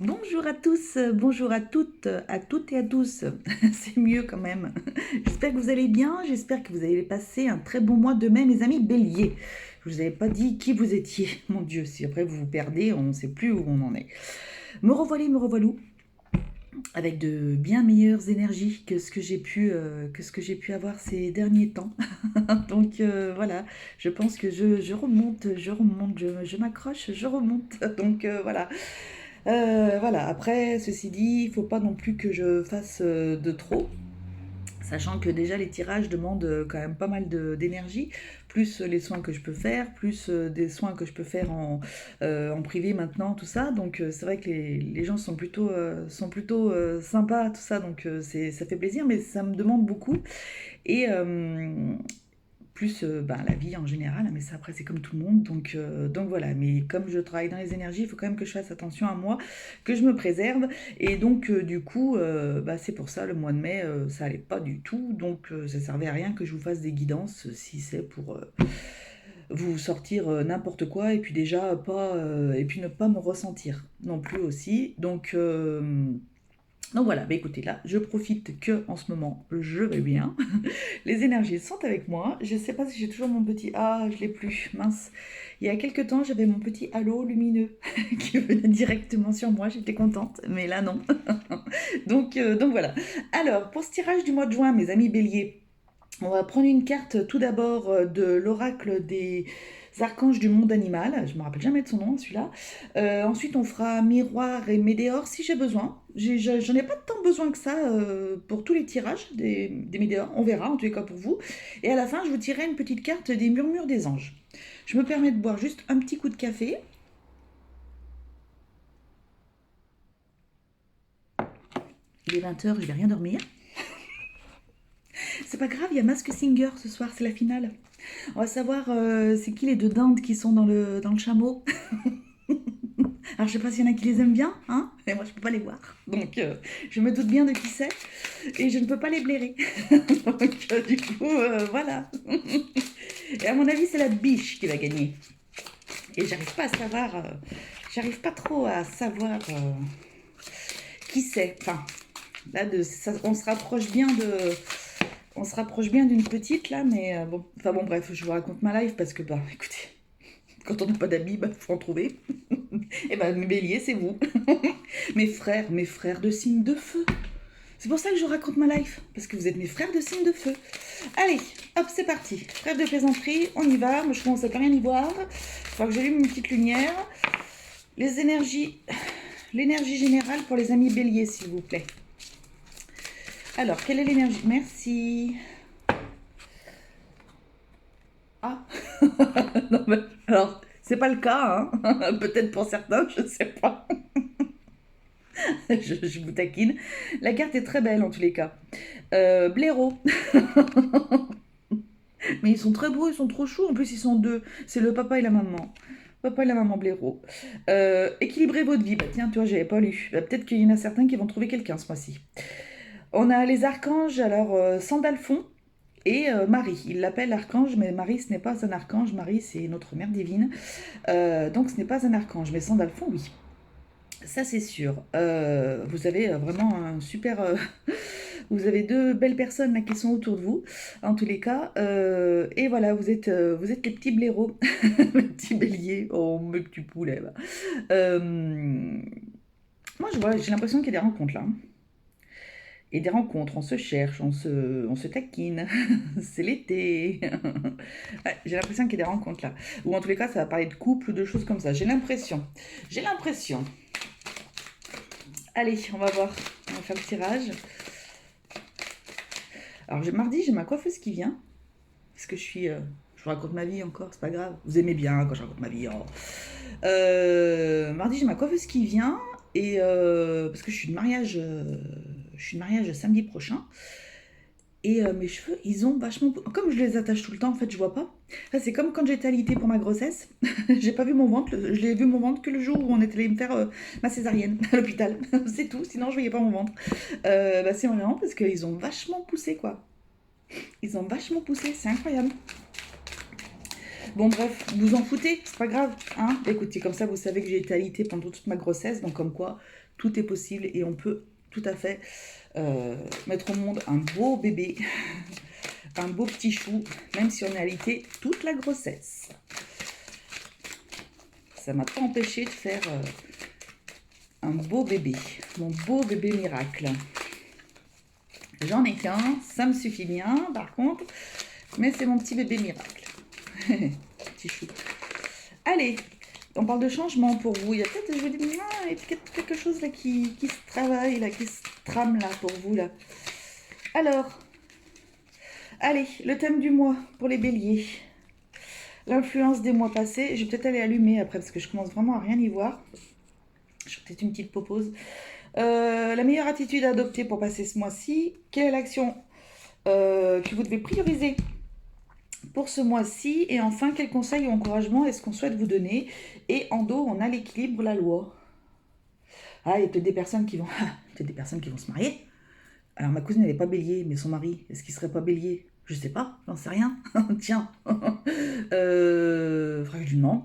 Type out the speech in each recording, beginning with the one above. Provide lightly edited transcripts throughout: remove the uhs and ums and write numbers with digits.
Bonjour à tous, bonjour à toutes et à tous. C'est mieux quand même. J'espère que vous allez bien, j'espère que vous allez passer un très bon mois de mai, mes amis béliers. Je vous avais pas dit qui vous étiez. Mon Dieu, si après vous vous perdez, on ne sait plus où on en est. Me revoilou, avec de bien meilleures énergies que ce que j'ai pu avoir ces derniers temps. Donc voilà, je pense que je remonte, je m'accroche, je remonte. Donc voilà. Voilà, après, ceci dit, il ne faut pas non plus que je fasse de trop, sachant que déjà les tirages demandent quand même pas mal d'énergie, plus les soins que je peux faire, plus des soins que je peux faire en privé maintenant, tout ça. Donc c'est vrai que les gens sont plutôt sympas, tout ça, donc ça fait plaisir, mais ça me demande beaucoup. Et, plus la vie en général, mais ça après c'est comme tout le monde, donc voilà, mais comme je travaille dans les énergies, il faut quand même que je fasse attention à moi, que je me préserve, et donc du coup, c'est pour ça le mois de mai, ça allait pas du tout, donc ça servait à rien que je vous fasse des guidances, si c'est pour vous sortir n'importe quoi, et puis déjà pas, et puis ne pas me ressentir non plus aussi, donc voilà, écoutez, là, je profite que en ce moment, je vais bien. Les énergies sont avec moi. Je ne sais pas si j'ai toujours mon petit... Ah, je l'ai plus, mince. Il y a quelques temps, j'avais mon petit halo lumineux qui venait directement sur moi. J'étais contente, mais là, non. Donc voilà. Alors, pour ce tirage du mois de juin, mes amis béliers, on va prendre une carte tout d'abord de l'oracle des archanges du monde animal. Je me rappelle jamais de son nom, celui-là. Ensuite, on fera miroir et météore si j'ai besoin. J'en ai pas tant besoin que ça pour tous les tirages des météores. On verra, en tous les cas pour vous. Et à la fin, je vous tirerai une petite carte des murmures des anges. Je me permets de boire juste un petit coup de café. Il est 20h, je vais rien dormir. C'est pas grave, il y a Mask Singer ce soir, c'est la finale. On va savoir c'est qui les deux dindes qui sont dans le chameau. Alors je sais pas s'il y en a qui les aiment bien, hein, mais moi je peux pas les voir. Donc je me doute bien de qui c'est et je ne peux pas les blairer. Donc du coup voilà. Et à mon avis c'est la biche qui va gagner. Et j'arrive pas à savoir, j'arrive pas trop à savoir qui c'est. Enfin là on se rapproche bien d'une petite là, mais bon. Enfin bon bref, je vous raconte ma life parce que écoutez. Quand on n'a pas d'amis, faut en trouver. Et mes béliers, c'est vous. Mes frères de signe de feu. C'est pour ça que je vous raconte ma life, parce que vous êtes mes frères de signe de feu. Allez, hop, c'est parti. Trêve de plaisanterie, on y va. Moi, je commence à pas rien y voir. Il faut que j'allume une petite lumière. Les énergies, l'énergie générale pour les amis béliers, s'il vous plaît. Alors, quelle est l'énergie? Merci. Ah, non, mais, alors, c'est pas le cas, hein. Peut-être pour certains, je sais pas. Je vous taquine. La carte est très belle en tous les cas. Blaireau. Mais ils sont très beaux, ils sont trop choux. En plus, ils sont deux. C'est le papa et la maman. Papa et la maman blaireau. Équilibrez votre vie. Bah, tiens, tu vois, j'avais pas lu. Bah, peut-être qu'il y en a certains qui vont trouver quelqu'un ce mois-ci. On a les archanges, alors Sandalphon et Marie. Il l'appelle archange, mais Marie, ce n'est pas un archange. Marie, c'est notre mère divine. Donc, ce n'est pas un archange. Mais Sandalphon, oui. Ça, c'est sûr. Vous avez vraiment un super. Vous avez deux belles personnes là, qui sont autour de vous, en tous les cas. Et voilà, vous êtes les petits blaireaux, les petits béliers. Oh, mes petits poulets. Là. Moi, j'ai l'impression qu'il y a des rencontres là. Hein. Et des rencontres, on se cherche, on se taquine. C'est l'été. Ouais, j'ai l'impression qu'il y a des rencontres là. Ou en tous les cas, ça va parler de couple ou de choses comme ça. J'ai l'impression. J'ai l'impression. Allez, on va voir. On va faire le tirage. Alors, mardi, j'ai ma coiffeuse qui vient. Parce que je vous raconte ma vie encore, c'est pas grave. Vous aimez bien quand je raconte ma vie. Oh. Mardi, j'ai ma coiffeuse qui vient. Et parce que je suis de mariage samedi prochain. Et mes cheveux, ils ont vachement... Comme je les attache tout le temps, en fait, je vois pas. Enfin, c'est comme quand j'étais alitée pour ma grossesse. J'ai pas vu mon ventre. Je l'ai vu mon ventre que le jour où on était allé me faire ma césarienne à l'hôpital. C'est tout, sinon je voyais pas mon ventre. C'est marrant parce qu'ils ont vachement poussé, quoi. Ils ont vachement poussé, c'est incroyable. Bon bref, vous en foutez, c'est pas grave. Hein, écoutez, comme ça vous savez que j'ai été alitée pendant toute ma grossesse, donc comme quoi tout est possible et on peut tout à fait mettre au monde un beau bébé, un beau petit chou, même si on est alité toute la grossesse. Ça m'a pas empêché de faire un beau bébé, mon beau bébé miracle. J'en ai qu'un, ça me suffit bien par contre, mais c'est mon petit bébé miracle. Petit chou. Allez, on parle de changement pour vous. Il y a peut-être, je vous dis, il y a quelque chose là qui se travaille, là, qui se trame là pour vous là. Alors, allez, le thème du mois pour les béliers. L'influence des mois passés. Je vais peut-être aller allumer après parce que je commence vraiment à rien y voir. Je ferai peut-être une petite pause. La meilleure attitude à adopter pour passer ce mois-ci. Quelle est l'action que vous devez prioriser pour ce mois-ci? Et enfin, quels conseils ou encouragements est-ce qu'on souhaite vous donner? Et en dos, on a l'équilibre, la loi. Ah, il y a peut-être des personnes qui vont... peut-être des personnes qui vont se marier. Alors, ma cousine, elle n'est pas bélier, mais son mari, est-ce qu'il serait pas bélier? Je sais pas, j'en sais rien. Tiens. Faudrait que je lui demande.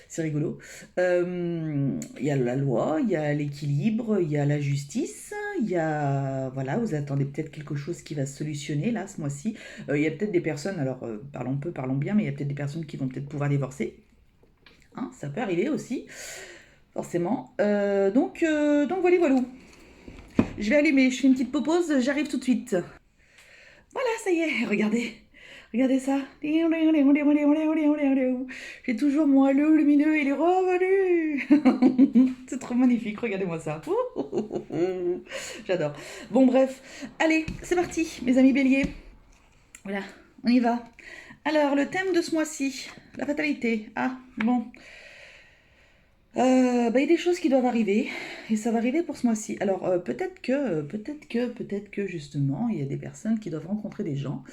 C'est rigolo. Il y a la loi, il y a l'équilibre, il y a la justice, il y a... Voilà, vous attendez peut-être quelque chose qui va se solutionner, là, ce mois-ci. Il y a peut-être des personnes, alors, parlons peu, parlons bien, mais il y a peut-être des personnes qui vont peut-être pouvoir divorcer. Hein, ça peut arriver aussi, forcément. Donc voilà, voilà. Je vais allumer, je fais une petite pause, j'arrive tout de suite. Voilà, ça y est, regardez. Regardez ça. J'ai toujours mon halo lumineux, il est revenu. C'est trop magnifique, regardez-moi ça. J'adore. Bon, bref. Allez, c'est parti, mes amis béliers. Voilà, on y va. Alors, le thème de ce mois-ci, la fatalité. Ah, bon. Il y a des choses qui doivent arriver, et ça va arriver pour ce mois-ci. Alors, peut-être que, justement, il y a des personnes qui doivent rencontrer des gens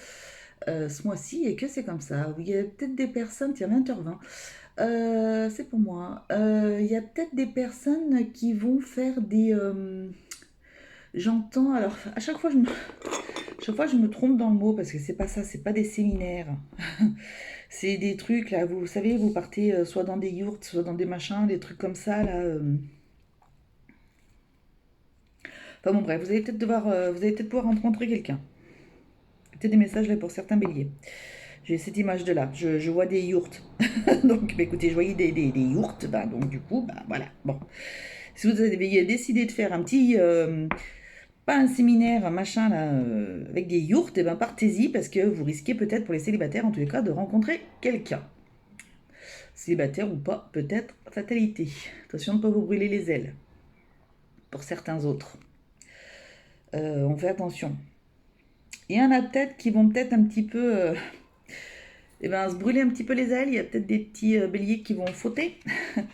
ce mois-ci, et que c'est comme ça. Il y a peut-être des personnes, tiens, 20h20, c'est pour moi. Il y a peut-être des personnes qui vont faire des... j'entends, alors, à chaque fois, je me trompe dans le mot, parce que c'est pas ça, c'est pas des séminaires. C'est des trucs, là, vous savez, vous partez soit dans des yurts, soit dans des machins, des trucs comme ça, là. Enfin bon, bref, vous allez peut-être pouvoir rencontrer quelqu'un. Peut-être des messages, là, pour certains béliers. J'ai cette image de là, je vois des yurts. Donc, bah, écoutez, je voyais des yurts, bah, donc du coup, bah, voilà, bon. Si vous avez décidé de faire un petit... pas un séminaire, un machin là, avec des yourts, et ben partez-y parce que vous risquez peut-être pour les célibataires en tous les cas de rencontrer quelqu'un. Célibataire ou pas, peut-être fatalité. Attention de ne pas vous brûler les ailes. Pour certains autres. On fait attention. Il y en a peut-être qui vont peut-être un petit peu se brûler un petit peu les ailes. Il y a peut-être des petits béliers qui vont fauter. Il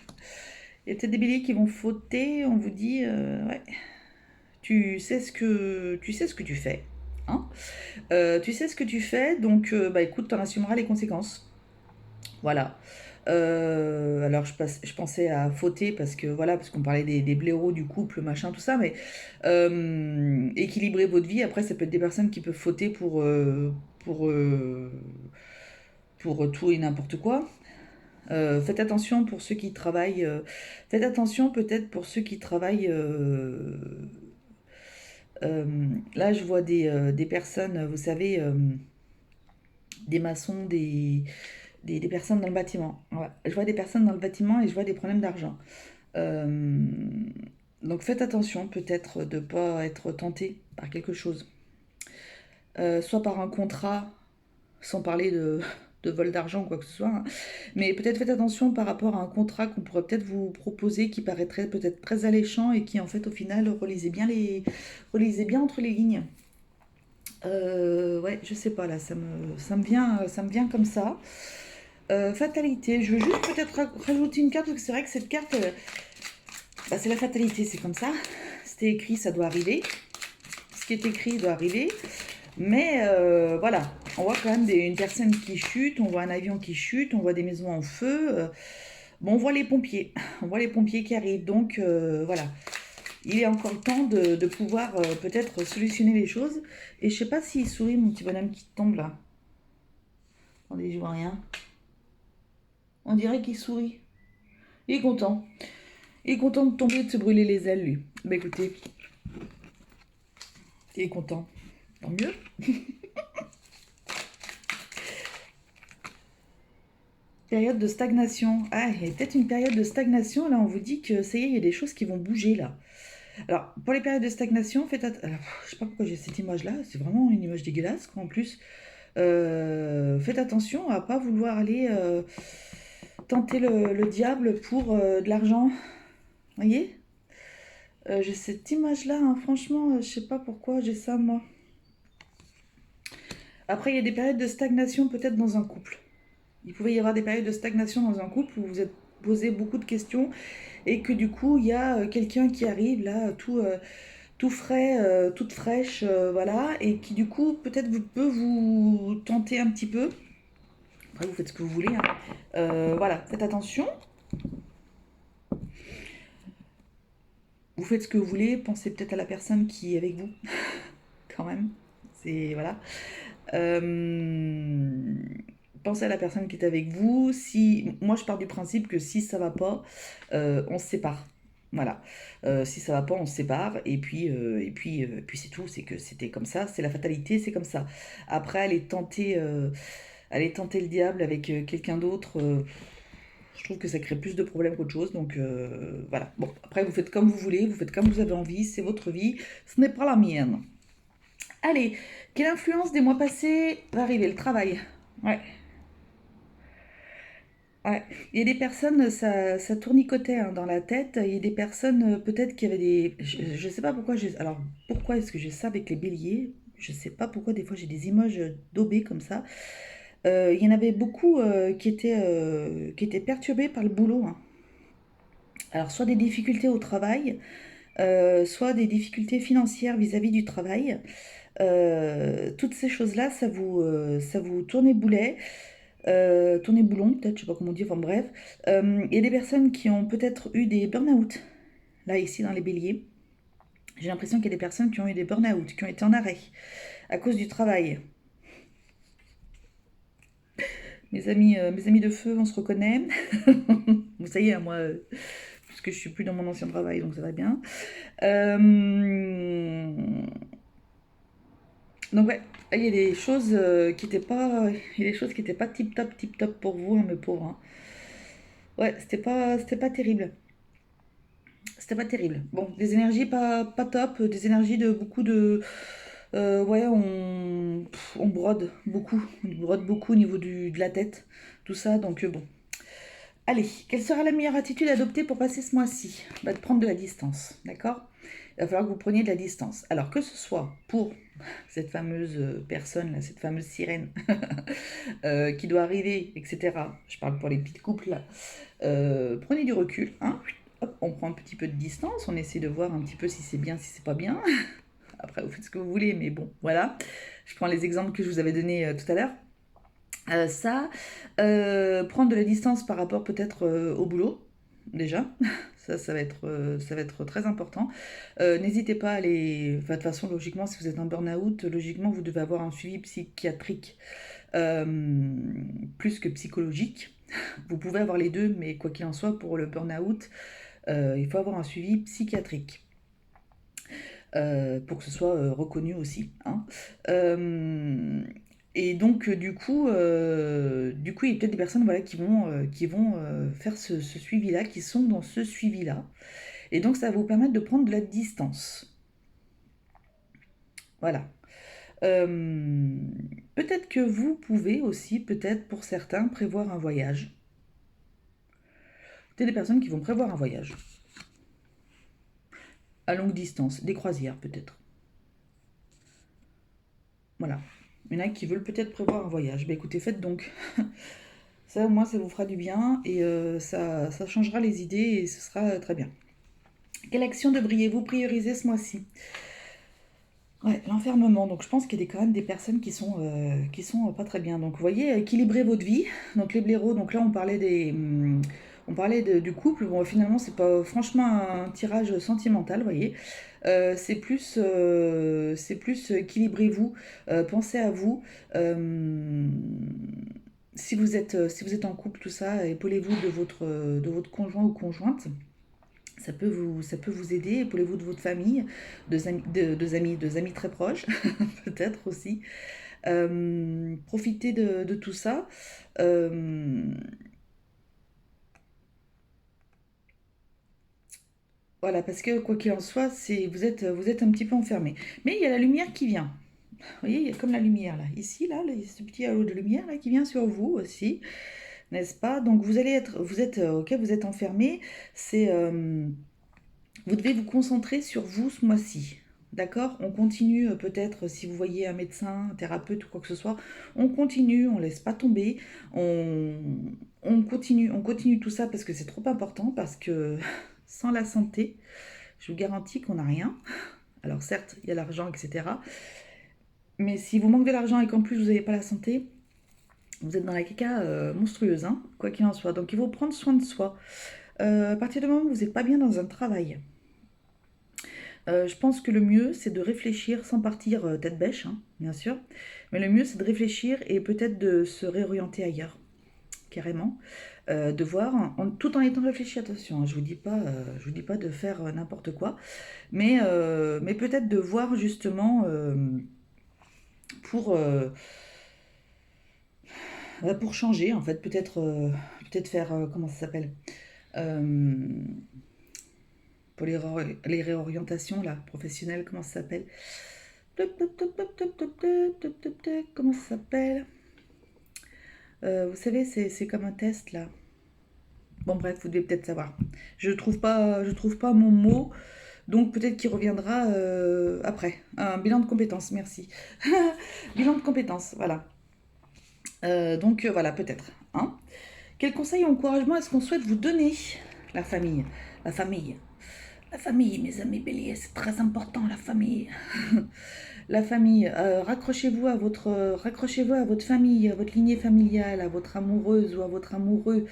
y a peut-être des béliers qui vont fauter. On vous dit, ouais. Tu sais ce que tu fais. Hein, tu sais ce que tu fais, donc bah écoute, t'en assumeras les conséquences. Voilà. Alors je pensais à fauter parce que voilà, parce qu'on parlait des blaireaux du couple, machin, tout ça, mais équilibrer votre vie. Après, ça peut être des personnes qui peuvent fauter pour tout et n'importe quoi. Faites attention pour ceux qui travaillent. Faites attention peut-être pour ceux qui travaillent. Là, je vois des personnes, vous savez, des maçons, des personnes dans le bâtiment. Ouais. Je vois des personnes dans le bâtiment et je vois des problèmes d'argent. Donc faites attention peut-être de ne pas être tenté par quelque chose. Soit par un contrat, sans parler de vol d'argent ou quoi que ce soit. Hein. Mais peut-être faites attention par rapport à un contrat qu'on pourrait peut-être vous proposer qui paraîtrait peut-être très alléchant et qui en fait au final relisez bien entre les lignes. Ouais, je sais pas là, ça me vient comme ça. Fatalité, je veux juste peut-être rajouter une carte parce que c'est vrai que cette carte, c'est la fatalité, c'est comme ça. C'était écrit, ça doit arriver. Ce qui est écrit doit arriver. Mais voilà, on voit quand même une personne qui chute, on voit un avion qui chute, on voit des maisons en feu. Bon, on voit les pompiers qui arrivent. Donc voilà, il est encore le temps de pouvoir peut-être solutionner les choses. Et je sais pas s'il sourit, mon petit bonhomme qui tombe là. Attendez, je vois rien. On dirait qu'il sourit. Il est content. Il est content de tomber et de se brûler les ailes, lui. Bah écoutez, il est content. Tant mieux. Période de stagnation. Ah, il y a peut-être une période de stagnation. Là, on vous dit que ça y est, il y a des choses qui vont bouger, là. Alors, pour les périodes de stagnation, faites attention. Je sais pas pourquoi j'ai cette image-là. C'est vraiment une image dégueulasse, quoi, en plus. Faites attention à pas vouloir aller tenter le diable pour de l'argent. Vous voyez? J'ai cette image-là, hein. Franchement, je sais pas pourquoi j'ai ça, moi. Après, il y a des périodes de stagnation peut-être dans un couple. Il pouvait y avoir des périodes de stagnation dans un couple où vous êtes posé beaucoup de questions et que du coup, il y a quelqu'un qui arrive là, tout frais, toute fraîche, voilà, et qui du coup, peut-être peut vous tenter un petit peu. Après, vous faites ce que vous voulez, hein. Voilà, faites attention. Vous faites ce que vous voulez, pensez peut-être à la personne qui est avec vous, quand même. C'est, voilà. Pensez à la personne qui est avec vous. Si, moi, je pars du principe que si ça va pas, on se sépare. Voilà. Si ça va pas, on se sépare. Et puis c'est tout. C'est que c'était comme ça. C'est la fatalité. C'est comme ça. Après, aller tenter le diable avec quelqu'un d'autre. Je trouve que ça crée plus de problèmes qu'autre chose. Donc voilà. Bon, après, vous faites comme vous voulez. Vous faites comme vous avez envie. C'est votre vie. Ce n'est pas la mienne. Allez, quelle influence des mois passés va arriver? Le travail. Ouais. Ouais, il y a des personnes, ça tournicotait hein, dans la tête. Il y a des personnes, peut-être qui avaient des. Je sais pas pourquoi j'ai. Alors, pourquoi est-ce que j'ai ça avec les béliers? Je sais pas pourquoi, des fois, j'ai des images daubées comme ça. Il y en avait beaucoup qui étaient perturbés par le boulot, hein. Alors, soit des difficultés au travail, soit des difficultés financières vis-à-vis du travail. Toutes ces choses-là, ça vous tournait boulet. Tourner boulon, peut-être, je sais pas comment dire, enfin bref. Il y a des personnes qui ont peut-être eu des burn-out, là, ici, dans les béliers. J'ai l'impression qu'il y a des personnes qui ont eu des burn-out, qui ont été en arrêt à cause du travail. Mes amis de feu, on se reconnaît. Vous savez, hein, moi, puisque je suis plus dans mon ancien travail, donc ça va bien. Euh, Donc ouais, il y a des choses qui n'étaient pas, il y a des choses qui étaient pas tip top pour vous, hein, mes pauvres, hein. Ouais, c'était pas terrible. C'était pas terrible. Bon, des énergies pas top, des énergies de beaucoup de. Ouais, on brode beaucoup. On brode beaucoup au niveau de la tête, tout ça, donc bon. Allez, quelle sera la meilleure attitude adoptée pour passer ce mois-ci? Bah, de prendre de la distance, d'accord? Il va falloir que vous preniez de la distance. Alors que ce soit pour cette fameuse personne, là, cette fameuse sirène qui doit arriver, etc. Je parle pour les petits couples là. Prenez du recul, hein. Hop, on prend un petit peu de distance, on essaie de voir un petit peu si c'est bien, si c'est pas bien. Après, vous faites ce que vous voulez, mais bon, voilà. Je prends les exemples que je vous avais donnés tout à l'heure. Prendre de la distance par rapport peut-être au boulot, déjà. Ça va être très important. N'hésitez pas à aller. Enfin, de toute façon, logiquement, si vous êtes en burn-out, logiquement, vous devez avoir un suivi psychiatrique euh, plus que psychologique. Vous pouvez avoir les deux, mais quoi qu'il en soit, pour le burn-out, il faut avoir un suivi psychiatrique. Pour que ce soit reconnu aussi, hein. Et donc, du coup, il y a peut-être des personnes voilà, qui vont faire ce suivi-là, qui sont dans ce suivi-là. Et donc, ça va vous permettre de prendre de la distance. Voilà. Euh, Peut-être que vous pouvez aussi, peut-être pour certains, prévoir un voyage. Peut-être des personnes qui vont prévoir un voyage à longue distance, des croisières peut-être. Voilà. Il y en a qui veulent peut-être prévoir un voyage. Ben écoutez, faites donc. Ça, au moins, ça vous fera du bien et ça changera les idées et ce sera très bien. Quelle action devriez-vous prioriser ce mois-ci? Ouais, l'enfermement. Donc, je pense qu'il y a quand même des personnes qui sont pas très bien. Donc, vous voyez, équilibrez votre vie. Donc, les blaireaux. Donc là, on parlait du couple. Bon, finalement, c'est pas franchement un tirage sentimental, vous voyez. C'est plus équilibrez-vous, pensez à vous. Euh, si vous êtes en couple, tout ça, épaulez-vous de votre conjoint ou conjointe. Ça peut vous aider, épaulez-vous de votre famille, de amis très proches, peut-être aussi. Profitez de tout ça. Euh, voilà, parce que quoi qu'il en soit, vous êtes un petit peu enfermé. Mais il y a la lumière qui vient. Vous voyez, il y a comme la lumière là. Ici, là, il y a ce petit halo de lumière là qui vient sur vous aussi, n'est-ce pas? Donc vous êtes, ok, vous êtes enfermé. C'est, vous devez vous concentrer sur vous ce mois-ci. D'accord? On continue peut-être si vous voyez un médecin, un thérapeute ou quoi que ce soit, on continue, on laisse pas tomber, on, on continue tout ça parce que c'est trop important, parce que sans la santé, je vous garantis qu'on n'a rien. Alors certes, il y a l'argent, etc. Mais si vous manque de l'argent et qu'en plus vous n'avez pas la santé, vous êtes dans la caca monstrueuse, hein, quoi qu'il en soit. Donc il faut prendre soin de soi. À partir du moment où vous n'êtes pas bien dans un travail, je pense que le mieux, c'est de réfléchir sans partir tête bêche, hein, bien sûr. Mais le mieux, c'est de réfléchir et peut-être de se réorienter ailleurs, carrément. De voir, tout en étant réfléchi, attention, hein, je vous dis pas de faire n'importe quoi, mais peut-être de voir justement pour, pour changer, en fait, peut-être faire, comment ça s'appelle? Euh, pour les réorientations là, professionnelles, comment ça s'appelle? Comment ça s'appelle? Vous savez, c'est comme un test là. Bon bref, vous devez peut-être savoir. Je trouve pas mon mot, donc peut-être qu'il reviendra après. Un bilan de compétences, merci. Bilan de compétences, voilà. Donc voilà, peut-être. Hein. Quel conseil ou encouragement est-ce qu'on souhaite vous donner? La famille. La famille. La famille, mes amis béliers, c'est très important, la famille. La famille, raccrochez-vous à votre famille, à votre lignée familiale, à votre amoureuse ou à votre amoureux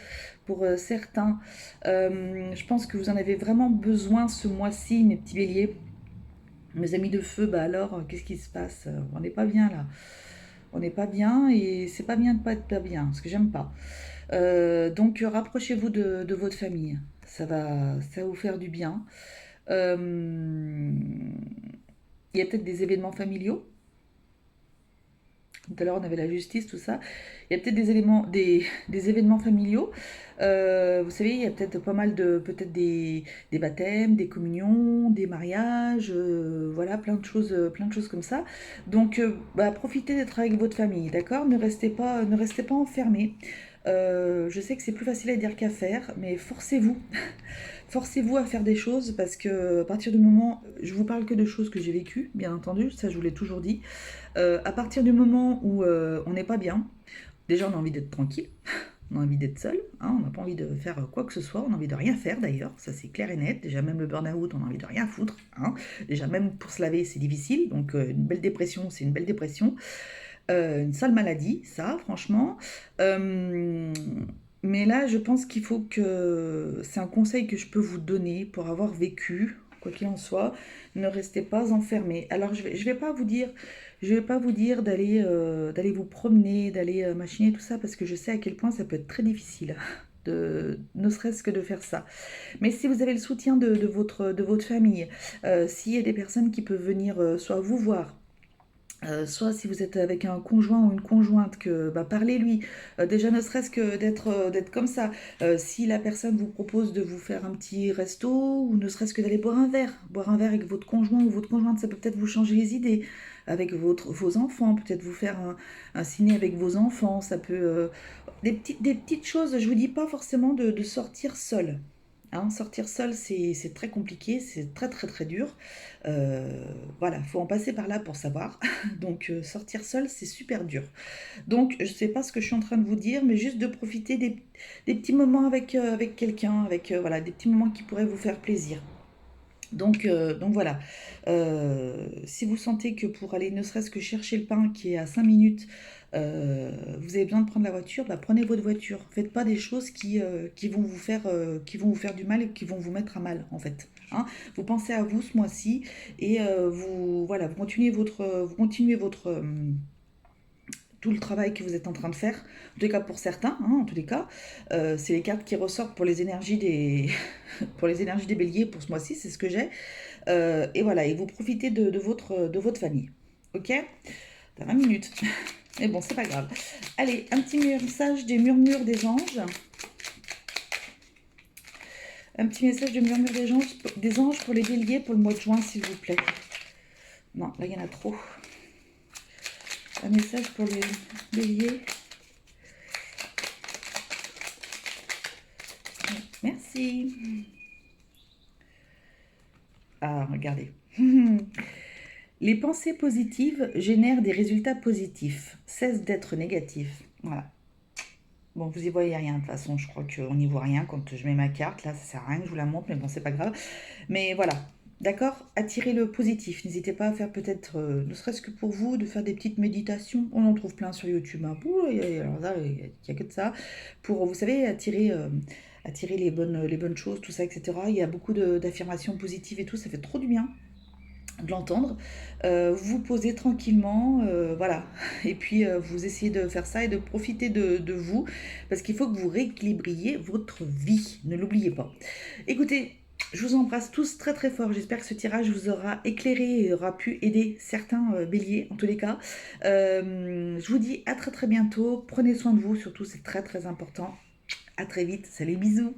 pour certains. Je pense que vous en avez vraiment besoin ce mois-ci, mes petits béliers. Mes amis de feu, bah alors, qu'est-ce qui se passe? On n'est pas bien là. On n'est pas bien et c'est pas bien de pas être pas bien, parce que j'aime pas. Donc rapprochez-vous de votre famille. Ça va vous faire du bien. Euh, il y a peut-être des événements familiaux. Tout à l'heure, on avait la justice, tout ça. Il y a peut-être des événements familiaux. Vous savez, il y a peut-être pas mal peut-être des baptêmes, des communions, des mariages, voilà, plein de choses comme ça. Donc, bah, profitez d'être avec votre famille, d'accord? Ne restez pas enfermés. Je sais que c'est plus facile à dire qu'à faire, mais forcez-vous. Forcez-vous à faire des choses parce que à partir du moment, je vous parle que de choses que j'ai vécues, bien entendu, ça je vous l'ai toujours dit. À partir du moment où on n'est pas bien, déjà on a envie d'être tranquille, on a envie d'être seul, hein, on n'a pas envie de faire quoi que ce soit, on a envie de rien faire d'ailleurs, ça c'est clair et net. Déjà même le burn-out, on a envie de rien foutre, hein. Déjà même pour se laver c'est difficile, donc une belle dépression c'est une belle dépression. Une sale maladie, ça, franchement. Euh, mais là, je pense qu'il faut que... C'est un conseil que je peux vous donner pour avoir vécu, quoi qu'il en soit. Ne restez pas enfermés. Alors, je vais pas vous dire... Je vais pas vous dire d'aller vous promener, d'aller machiner tout ça, parce que je sais à quel point ça peut être très difficile, ne serait-ce que de faire ça. Mais si vous avez le soutien de votre famille, s'il y a des personnes qui peuvent venir soit vous voir, soit si vous êtes avec un conjoint ou une conjointe, que bah, parlez-lui. Déjà ne serait-ce que d'être comme ça. Si la personne vous propose de vous faire un petit resto, ou ne serait-ce que d'aller boire un verre avec votre conjoint ou votre conjointe, ça peut peut-être vous changer les idées. Avec vos enfants, peut-être vous faire un ciné avec vos enfants, ça peut... des petites choses, je vous dis pas forcément de sortir seul. Hein, sortir seul, c'est très compliqué, c'est très très très dur. Euh, voilà, faut en passer par là pour savoir. Donc sortir seul, c'est super dur. Donc je sais pas ce que je suis en train de vous dire, mais juste de profiter des petits moments avec quelqu'un, avec voilà, des petits moments qui pourraient vous faire plaisir. Donc voilà. Si vous sentez que pour aller ne serait-ce que chercher le pain qui est à 5 minutes, vous avez besoin de prendre la voiture, bah, prenez votre voiture. Faites pas des choses qui vont vous faire du mal et qui vont vous mettre à mal, en fait. Hein. Vous pensez à vous ce mois-ci et voilà, vous continuez tout le travail que vous êtes en train de faire, en tous les cas pour certains, hein, en tous les cas. C'est les cartes qui ressortent pour les énergies des, pour les énergies des béliers pour ce mois-ci, c'est ce que j'ai. Et voilà, et vous profitez de votre famille. Ok? T'as 20 minutes. Mais bon, c'est pas grave. Allez, un petit message des murmures des anges. Un petit message de murmure des anges pour les béliers pour le mois de juin, s'il vous plaît. Non, là, il y en a trop. Un message pour les béliers. Merci. Ah, regardez. Les pensées positives génèrent des résultats positifs. Cesse d'être négatif. Voilà. Bon, vous y voyez rien de toute façon, je crois qu'on n'y voit rien quand je mets ma carte. Là, ça sert à rien que je vous la montre, mais bon, c'est pas grave. Mais voilà, d'accord? Attirez le positif. N'hésitez pas à faire peut-être, ne serait-ce que pour vous, de faire des petites méditations. On en trouve plein sur YouTube. Hein. Alors là, il n'y a que de ça. Pour, vous savez, attirer les bonnes choses, tout ça, etc. Il y a beaucoup d'affirmations positives et tout, ça fait trop du bien de l'entendre. Vous posez tranquillement, voilà. Et puis vous essayez de faire ça et de profiter de vous, parce qu'il faut que vous rééquilibriez votre vie, ne l'oubliez pas. Écoutez, je vous embrasse tous très très fort. J'espère que ce tirage vous aura éclairé et aura pu aider certains béliers, en tous les cas. Je vous dis à très très bientôt. Prenez soin de vous, surtout, c'est très très important. À très vite. Salut, bisous.